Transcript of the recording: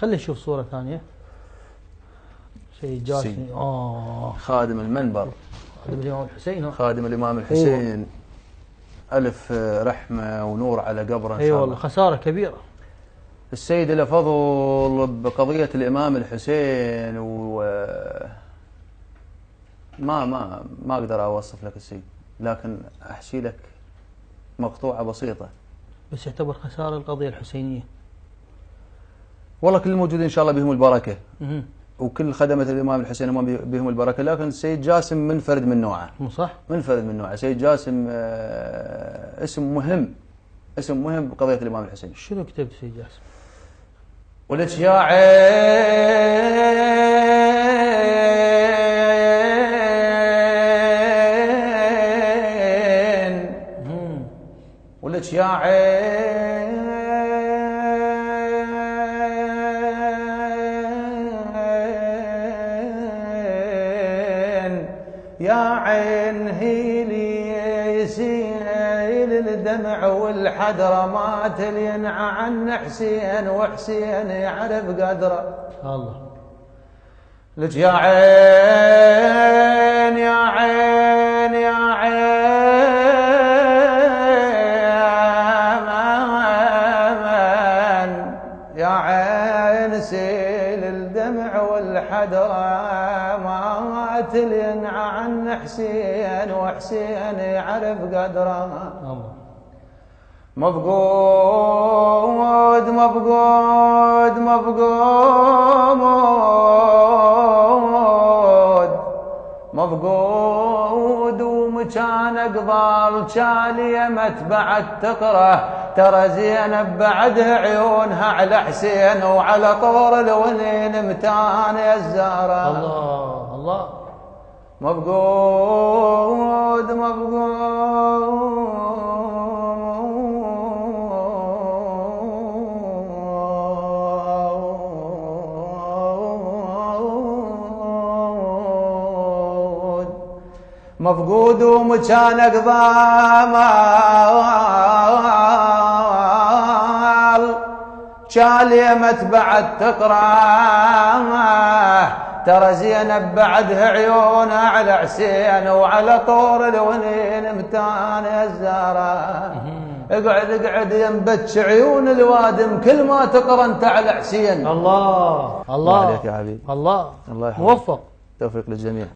خلي نشوف صورة ثانية. سيد جاسم خادم المنبر، خادم الإمام الحسين. خادم الإمام الحسين. ألف رحمة ونور على قبره إن شاء الله. والله خسارة كبيرة. السيد له فضل بقضية الإمام الحسين، و ما أقدر أوصف لك السيد، لكن أحشي لك مقطوعة بسيطة. بس يعتبر خسارة القضية الحسينية. والله كل الموجودين إن شاء الله بهم البركة، وكل خدمة الإمام الحسين بهم البركة، لكن السيد جاسم منفرد من نوعه. صح؟ منفرد من نوعه. السيد جاسم اسم مهم، اسم مهم بقضية الإمام الحسين. شنو كتبت سيد جاسم؟ ولك يا عين، ولك يا عين، يا عين هيلي يسيل الدمع والحدرة، ما تلين عن حسين وحسين يعرف قدره. الله. لك يا عين يا عين يا عين، يا عين سيل الدمع والحدرة، ما تلين عن حسين وحسين يعرف قدره. مفقود مفقود مفقود مفقود، ومكان قبال شالية متبعت تقره، ترى زينب بعدها عيونها على حسين، وعلى طور الولين متان يا الزهرة. الله الله. مفقود مفقود مفقود، ومكان قضامال شالية متبعت تقراه، ترى زينب بعدها عيونها على حسين، وعلى طور الونين متان يا الزهرة. اقعد اقعد ينبتش عيون الوادم كل ما تقرا انت على حسين. الله الله عليك يا حبيبي. الله الله يحفظك. موفق. توفيق للجميع.